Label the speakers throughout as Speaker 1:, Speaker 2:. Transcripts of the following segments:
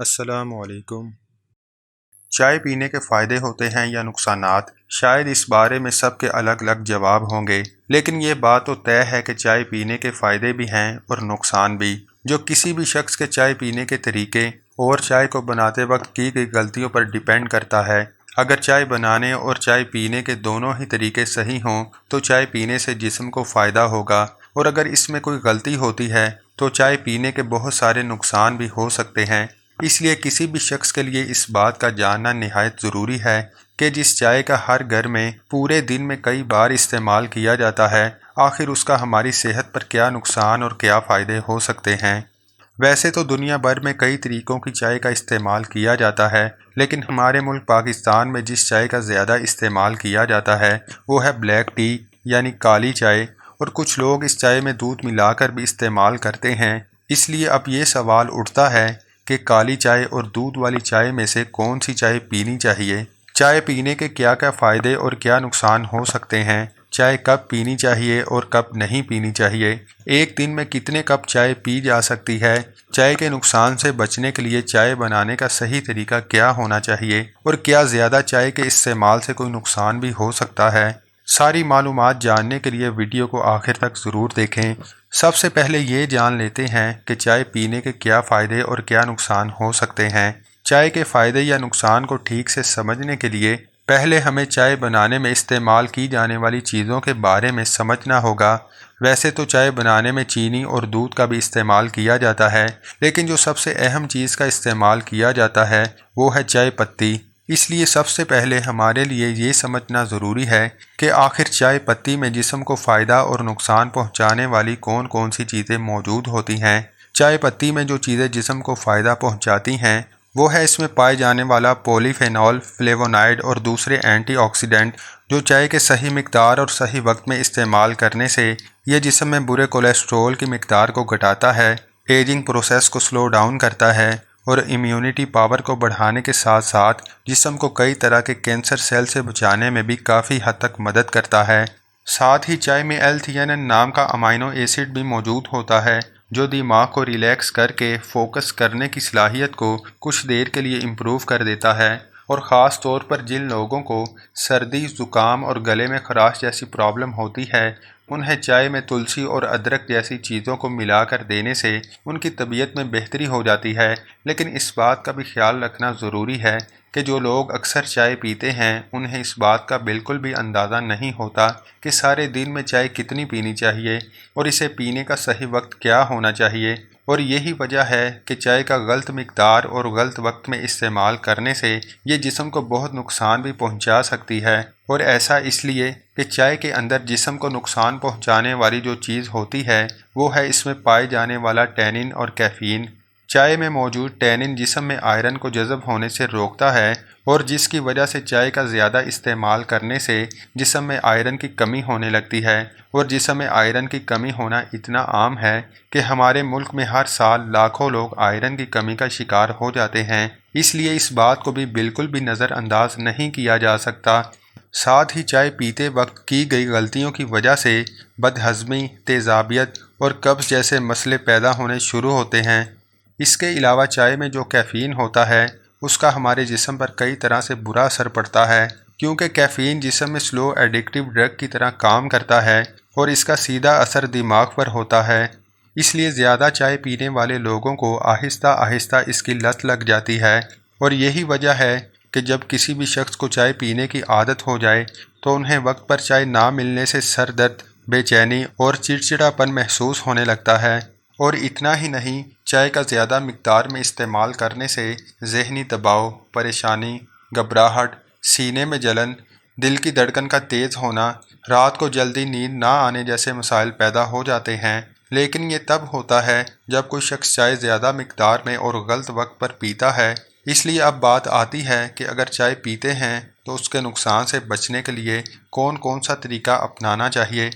Speaker 1: السلام علیکم۔ چائے پینے کے فائدے ہوتے ہیں یا نقصانات؟ شاید اس بارے میں سب کے الگ الگ جواب ہوں گے، لیکن یہ بات تو طے ہے کہ چائے پینے کے فائدے بھی ہیں اور نقصان بھی، جو کسی بھی شخص کے چائے پینے کے طریقے اور چائے کو بناتے وقت کی گئی غلطیوں پر ڈیپینڈ کرتا ہے۔ اگر چائے بنانے اور چائے پینے کے دونوں ہی طریقے صحیح ہوں تو چائے پینے سے جسم کو فائدہ ہوگا، اور اگر اس میں کوئی غلطی ہوتی ہے تو چائے پینے کے بہت سارے نقصان بھی ہو سکتے ہیں۔ اس لیے کسی بھی شخص کے لیے اس بات کا جاننا نہایت ضروری ہے کہ جس چائے کا ہر گھر میں پورے دن میں کئی بار استعمال کیا جاتا ہے، آخر اس کا ہماری صحت پر کیا نقصان اور کیا فائدے ہو سکتے ہیں۔ ویسے تو دنیا بھر میں کئی طریقوں کی چائے کا استعمال کیا جاتا ہے، لیکن ہمارے ملک پاکستان میں جس چائے کا زیادہ استعمال کیا جاتا ہے وہ ہے بلیک ٹی یعنی کالی چائے، اور کچھ لوگ اس چائے میں دودھ ملا کر بھی استعمال کرتے ہیں۔ اس لیے اب یہ سوال اٹھتا ہے کہ کالی چائے اور دودھ والی چائے میں سے کون سی چائے پینی چاہیے؟ چائے پینے کے کیا کیا فائدے اور کیا نقصان ہو سکتے ہیں؟ چائے کب پینی چاہیے اور کب نہیں پینی چاہیے؟ ایک دن میں کتنے کپ چائے پی جا سکتی ہے؟ چائے کے نقصان سے بچنے کے لیے چائے بنانے کا صحیح طریقہ کیا ہونا چاہیے؟ اور کیا زیادہ چائے کے استعمال سے کوئی نقصان بھی ہو سکتا ہے؟ ساری معلومات جاننے کے لیے ویڈیو کو آخر تک ضرور دیکھیں۔ سب سے پہلے یہ جان لیتے ہیں کہ چائے پینے کے کیا فائدے اور کیا نقصان ہو سکتے ہیں۔ چائے کے فائدے یا نقصان کو ٹھیک سے سمجھنے کے لیے پہلے ہمیں چائے بنانے میں استعمال کی جانے والی چیزوں کے بارے میں سمجھنا ہوگا۔ ویسے تو چائے بنانے میں چینی اور دودھ کا بھی استعمال کیا جاتا ہے، لیکن جو سب سے اہم چیز کا استعمال کیا جاتا ہے وہ ہے چائے پتی۔ اس لیے سب سے پہلے ہمارے لیے یہ سمجھنا ضروری ہے کہ آخر چائے پتی میں جسم کو فائدہ اور نقصان پہنچانے والی کون کون سی چیزیں موجود ہوتی ہیں۔ چائے پتی میں جو چیزیں جسم کو فائدہ پہنچاتی ہیں وہ ہے اس میں پائے جانے والا پولی فینول، فلیوونائڈ اور دوسرے اینٹی آکسیڈنٹ، جو چائے کے صحیح مقدار اور صحیح وقت میں استعمال کرنے سے یہ جسم میں برے کولیسٹرول کی مقدار کو گھٹاتا ہے، ایجنگ پروسیس کو سلو ڈاؤن کرتا ہے، اور امیونٹی پاور کو بڑھانے کے ساتھ ساتھ جسم کو کئی طرح کے کینسر سیل سے بچانے میں بھی کافی حد تک مدد کرتا ہے۔ ساتھ ہی چائے میں ایل تھیانین نام کا امائنو ایسڈ بھی موجود ہوتا ہے، جو دماغ کو ریلیکس کر کے فوکس کرنے کی صلاحیت کو کچھ دیر کے لیے امپروو کر دیتا ہے، اور خاص طور پر جن لوگوں کو سردی، زکام اور گلے میں خراش جیسی پرابلم ہوتی ہے انہیں چائے میں تلسی اور ادرک جیسی چیزوں کو ملا کر دینے سے ان کی طبیعت میں بہتری ہو جاتی ہے۔ لیکن اس بات کا بھی خیال رکھنا ضروری ہے کہ جو لوگ اکثر چائے پیتے ہیں انہیں اس بات کا بالکل بھی اندازہ نہیں ہوتا کہ سارے دن میں چائے کتنی پینی چاہیے اور اسے پینے کا صحیح وقت کیا ہونا چاہیے، اور یہی وجہ ہے کہ چائے کا غلط مقدار اور غلط وقت میں استعمال کرنے سے یہ جسم کو بہت نقصان بھی پہنچا سکتی ہے، اور ایسا اس لیے کہ چائے کے اندر جسم کو نقصان پہنچانے والی جو چیز ہوتی ہے وہ ہے اس میں پائے جانے والا ٹینن اور کیفین۔ چائے میں موجود ٹینن جسم میں آئرن کو جذب ہونے سے روکتا ہے، اور جس کی وجہ سے چائے کا زیادہ استعمال کرنے سے جسم میں آئرن کی کمی ہونے لگتی ہے، اور جسم میں آئرن کی کمی ہونا اتنا عام ہے کہ ہمارے ملک میں ہر سال لاکھوں لوگ آئرن کی کمی کا شکار ہو جاتے ہیں۔ اس لیے اس بات کو بھی بالکل بھی نظر انداز نہیں کیا جا سکتا۔ ساتھ ہی چائے پیتے وقت کی گئی غلطیوں کی وجہ سے بد ہضمی، تیزابیت اور قبض جیسے مسئلے پیدا ہونے شروع ہوتے ہیں۔ اس کے علاوہ چائے میں جو کیفین ہوتا ہے اس کا ہمارے جسم پر کئی طرح سے برا اثر پڑتا ہے، کیونکہ کیفین جسم میں سلو ایڈکٹیو ڈرگ کی طرح کام کرتا ہے اور اس کا سیدھا اثر دماغ پر ہوتا ہے۔ اس لیے زیادہ چائے پینے والے لوگوں کو آہستہ آہستہ اس کی لت لگ جاتی ہے، اور یہی وجہ ہے کہ جب کسی بھی شخص کو چائے پینے کی عادت ہو جائے تو انہیں وقت پر چائے نہ ملنے سے سر درد، بے چینی اور چڑچڑاپن محسوس ہونے لگتا ہے۔ اور اتنا ہی نہیں، چائے کا زیادہ مقدار میں استعمال کرنے سے ذہنی دباؤ، پریشانی، گھبراہٹ، سینے میں جلن، دل کی دھڑکن کا تیز ہونا، رات کو جلدی نیند نہ آنے جیسے مسائل پیدا ہو جاتے ہیں۔ لیکن یہ تب ہوتا ہے جب کوئی شخص چائے زیادہ مقدار میں اور غلط وقت پر پیتا ہے۔ اس لیے اب بات آتی ہے کہ اگر چائے پیتے ہیں تو اس کے نقصان سے بچنے کے لیے کون کون سا طریقہ اپنانا چاہیے۔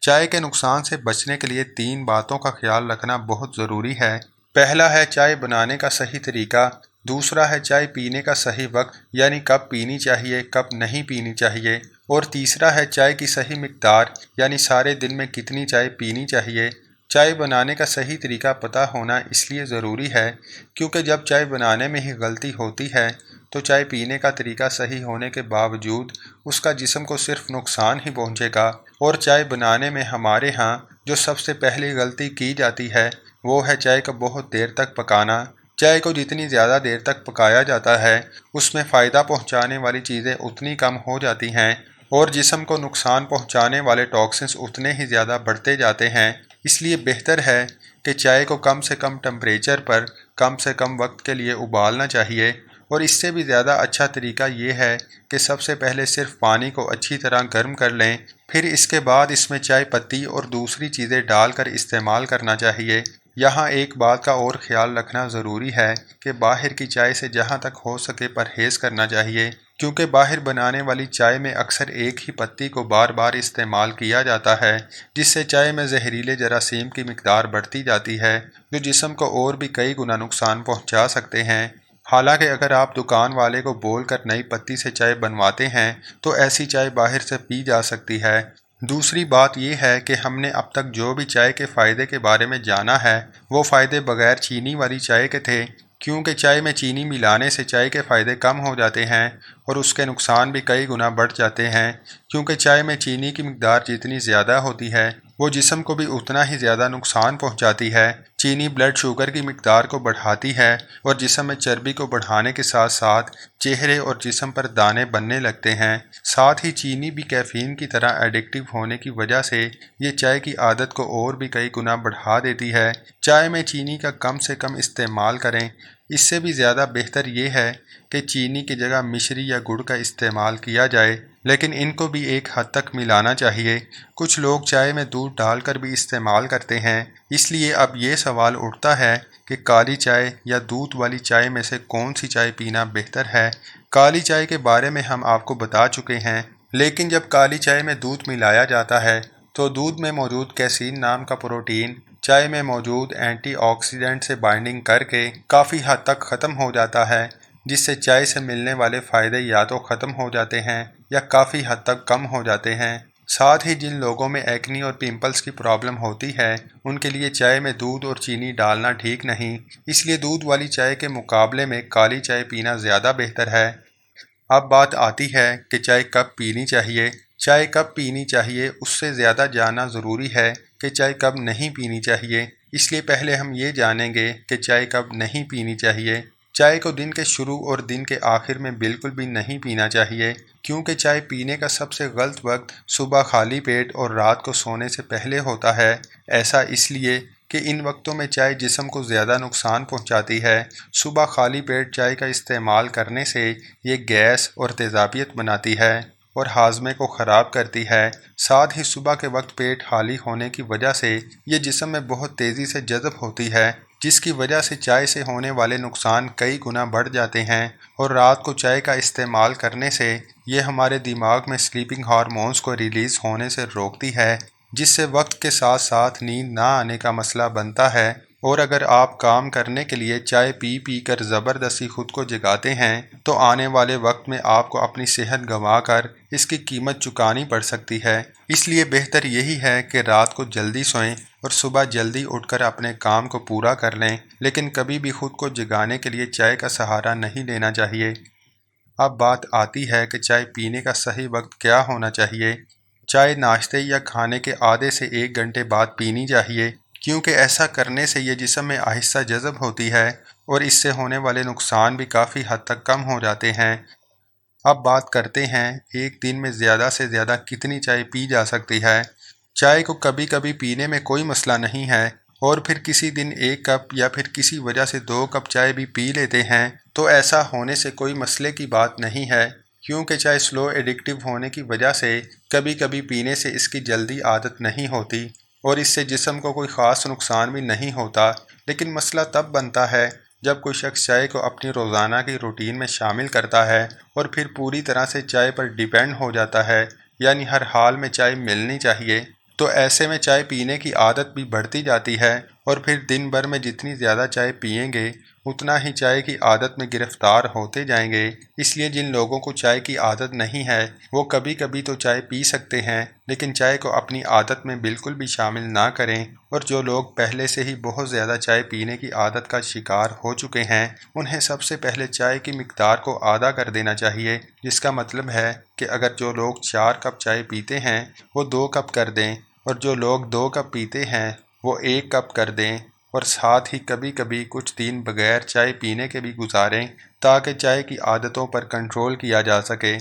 Speaker 1: چائے کے نقصان سے بچنے کے لیے 3 باتوں کا خیال رکھنا بہت ضروری ہے۔ پہلا ہے چائے بنانے کا صحیح طریقہ، دوسرا ہے چائے پینے کا صحیح وقت یعنی کب پینی چاہیے کب نہیں پینی چاہیے، اور تیسرا ہے چائے کی صحیح مقدار یعنی سارے دن میں کتنی چائے پینی چاہیے۔ چائے بنانے کا صحیح طریقہ پتہ ہونا اس لیے ضروری ہے کیونکہ جب چائے بنانے میں ہی غلطی ہوتی ہے تو چائے پینے کا طریقہ صحیح ہونے کے باوجود اس کا جسم کو صرف نقصان ہی پہنچے گا۔ اور چائے بنانے میں ہمارے ہاں جو سب سے پہلی غلطی کی جاتی ہے وہ ہے چائے کو بہت دیر تک پکانا۔ چائے کو جتنی زیادہ دیر تک پکایا جاتا ہے اس میں فائدہ پہنچانے والی چیزیں اتنی کم ہو جاتی ہیں اور جسم کو نقصان پہنچانے والے ٹاکسنز اتنے ہی زیادہ بڑھتے جاتے ہیں۔ اس لیے بہتر ہے کہ چائے کو کم سے کم ٹمپریچر پر کم سے کم وقت کے لیے ابالنا چاہیے، اور اس سے بھی زیادہ اچھا طریقہ یہ ہے کہ سب سے پہلے صرف پانی کو اچھی طرح گرم کر لیں، پھر اس کے بعد اس میں چائے پتی اور دوسری چیزیں ڈال کر استعمال کرنا چاہیے۔ یہاں ایک بات کا اور خیال رکھنا ضروری ہے کہ باہر کی چائے سے جہاں تک ہو سکے پرہیز کرنا چاہیے، کیونکہ باہر بنانے والی چائے میں اکثر ایک ہی پتی کو بار بار استعمال کیا جاتا ہے، جس سے چائے میں زہریلے جراثیم کی مقدار بڑھتی جاتی ہے جو جسم کو اور بھی کئی گنا نقصان پہنچا سکتے ہیں۔ حالانکہ اگر آپ دکان والے کو بول کر نئی پتی سے چائے بنواتے ہیں تو ایسی چائے باہر سے پی جا سکتی ہے۔ دوسری بات یہ ہے کہ ہم نے اب تک جو بھی چائے کے فائدے کے بارے میں جانا ہے وہ فائدے بغیر چینی والی چائے کے تھے، کیونکہ چائے میں چینی ملانے سے چائے کے فائدے کم ہو جاتے ہیں اور اس کے نقصان بھی کئی گنا بڑھ جاتے ہیں، کیونکہ چائے میں چینی کی مقدار جتنی زیادہ ہوتی ہے وہ جسم کو بھی اتنا ہی زیادہ نقصان پہنچاتی ہے۔ چینی بلڈ شوگر کی مقدار کو بڑھاتی ہے اور جسم میں چربی کو بڑھانے کے ساتھ ساتھ چہرے اور جسم پر دانے بننے لگتے ہیں۔ ساتھ ہی چینی بھی کیفین کی طرح ایڈکٹیو ہونے کی وجہ سے یہ چائے کی عادت کو اور بھی کئی گنا بڑھا دیتی ہے۔ چائے میں چینی کا کم سے کم استعمال کریں۔ اس سے بھی زیادہ بہتر یہ ہے کہ چینی کی جگہ مشری یا گڑ کا استعمال کیا جائے، لیکن ان کو بھی ایک حد تک ملانا چاہیے۔ کچھ لوگ چائے میں دودھ ڈال کر بھی استعمال کرتے ہیں، اس لیے اب یہ سوال اٹھتا ہے کہ کالی چائے یا دودھ والی چائے میں سے کون سی چائے پینا بہتر ہے۔ کالی چائے کے بارے میں ہم آپ کو بتا چکے ہیں، لیکن جب کالی چائے میں دودھ ملایا جاتا ہے تو دودھ میں موجود کیسین نام کا پروٹین چائے میں موجود اینٹی آکسیڈنٹ سے بائنڈنگ کر کے کافی حد تک ختم ہو جاتا ہے، جس سے چائے سے ملنے والے فائدے یا تو ختم ہو جاتے ہیں یا کافی حد تک کم ہو جاتے ہیں۔ ساتھ ہی جن لوگوں میں ایکنی اور پمپلز کی پرابلم ہوتی ہے ان کے لیے چائے میں دودھ اور چینی ڈالنا ٹھیک نہیں، اس لیے دودھ والی چائے کے مقابلے میں کالی چائے پینا زیادہ بہتر ہے۔ اب بات آتی ہے کہ چائے کب پینی چاہیے۔ چائے کب پینی چاہیے اس سے زیادہ جاننا ضروری ہے کہ چائے کب نہیں پینی چاہیے، اس لیے پہلے ہم یہ جانیں گے کہ چائے کب نہیں پینی چاہیے۔ چائے کو دن کے شروع اور دن کے آخر میں بالکل بھی نہیں پینا چاہیے، کیونکہ چائے پینے کا سب سے غلط وقت صبح خالی پیٹ اور رات کو سونے سے پہلے ہوتا ہے۔ ایسا اس لیے کہ ان وقتوں میں چائے جسم کو زیادہ نقصان پہنچاتی ہے۔ صبح خالی پیٹ چائے کا استعمال کرنے سے یہ گیس اور تیزابیت بناتی ہے اور ہاضمے کو خراب کرتی ہے۔ ساتھ ہی صبح کے وقت پیٹ خالی ہونے کی وجہ سے یہ جسم میں بہت تیزی سے جذب ہوتی ہے، جس کی وجہ سے چائے سے ہونے والے نقصان کئی گنا بڑھ جاتے ہیں، اور رات کو چائے کا استعمال کرنے سے یہ ہمارے دماغ میں سلیپنگ ہارمونز کو ریلیز ہونے سے روکتی ہے، جس سے وقت کے ساتھ ساتھ نیند نہ آنے کا مسئلہ بنتا ہے۔ اور اگر آپ کام کرنے کے لیے چائے پی پی کر زبردستی خود کو جگاتے ہیں تو آنے والے وقت میں آپ کو اپنی صحت گنوا کر اس کی قیمت چکانی پڑ سکتی ہے۔ اس لیے بہتر یہی ہے کہ رات کو جلدی سوئیں اور صبح جلدی اٹھ کر اپنے کام کو پورا کر لیں، لیکن کبھی بھی خود کو جگانے کے لیے چائے کا سہارا نہیں لینا چاہیے۔ اب بات آتی ہے کہ چائے پینے کا صحیح وقت کیا ہونا چاہیے۔ چائے ناشتے یا کھانے کے آدھے سے 1 گھنٹے بعد پینی چاہیے، کیونکہ ایسا کرنے سے یہ جسم میں آہستہ جذب ہوتی ہے اور اس سے ہونے والے نقصان بھی کافی حد تک کم ہو جاتے ہیں۔ اب بات کرتے ہیں ایک دن میں زیادہ سے زیادہ کتنی چائے پی جا سکتی ہے۔ چائے کو کبھی کبھی پینے میں کوئی مسئلہ نہیں ہے، اور پھر کسی دن 1 کپ یا پھر کسی وجہ سے 2 کپ چائے بھی پی لیتے ہیں تو ایسا ہونے سے کوئی مسئلے کی بات نہیں ہے، کیونکہ چائے سلو ایڈکٹیو ہونے کی وجہ سے کبھی کبھی پینے سے اس کی جلدی عادت نہیں ہوتی اور اس سے جسم کو کوئی خاص نقصان بھی نہیں ہوتا۔ لیکن مسئلہ تب بنتا ہے جب کوئی شخص چائے کو اپنی روزانہ کی روٹین میں شامل کرتا ہے اور پھر پوری طرح سے چائے پر ڈیپینڈ ہو جاتا ہے، یعنی ہر حال میں چائے ملنی چاہیے، تو ایسے میں چائے پینے کی عادت بھی بڑھتی جاتی ہے، اور پھر دن بھر میں جتنی زیادہ چائے پئیں گے اتنا ہی چائے کی عادت میں گرفتار ہوتے جائیں گے۔ اس لیے جن لوگوں کو چائے کی عادت نہیں ہے وہ کبھی کبھی تو چائے پی سکتے ہیں، لیکن چائے کو اپنی عادت میں بالکل بھی شامل نہ کریں۔ اور جو لوگ پہلے سے ہی بہت زیادہ چائے پینے کی عادت کا شکار ہو چکے ہیں، انہیں سب سے پہلے چائے کی مقدار کو آدھا کر دینا چاہیے، جس کا مطلب ہے کہ اگر جو لوگ 4 کپ چائے پیتے ہیں وہ 2 کپ کر دیں، اور جو لوگ 2 کپ پیتے ہیں وہ 1 کپ کر دیں، اور ساتھ ہی کبھی کبھی کچھ دن بغیر چائے پینے کے بھی گزاریں تاکہ چائے کی عادتوں پر کنٹرول کیا جا سکے۔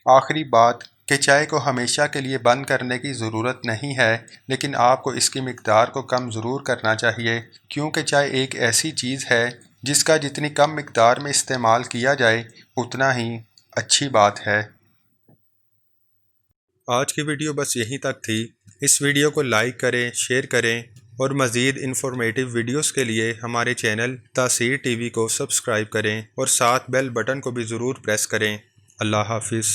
Speaker 1: آخری بات کہ چائے کو ہمیشہ کے لیے بند کرنے کی ضرورت نہیں ہے، لیکن آپ کو اس کی مقدار کو کم ضرور کرنا چاہیے، کیونکہ چائے ایک ایسی چیز ہے جس کا جتنی کم مقدار میں استعمال کیا جائے اتنا ہی اچھی بات ہے۔ آج کی ویڈیو بس یہیں تک تھی۔ اس ویڈیو کو لائک کریں، شیئر کریں، اور مزید انفارمیٹیو ویڈیوز کے لیے ہمارے چینل تاثیر ٹی وی کو سبسکرائب کریں اور ساتھ بیل بٹن کو بھی ضرور پریس کریں۔ اللہ حافظ۔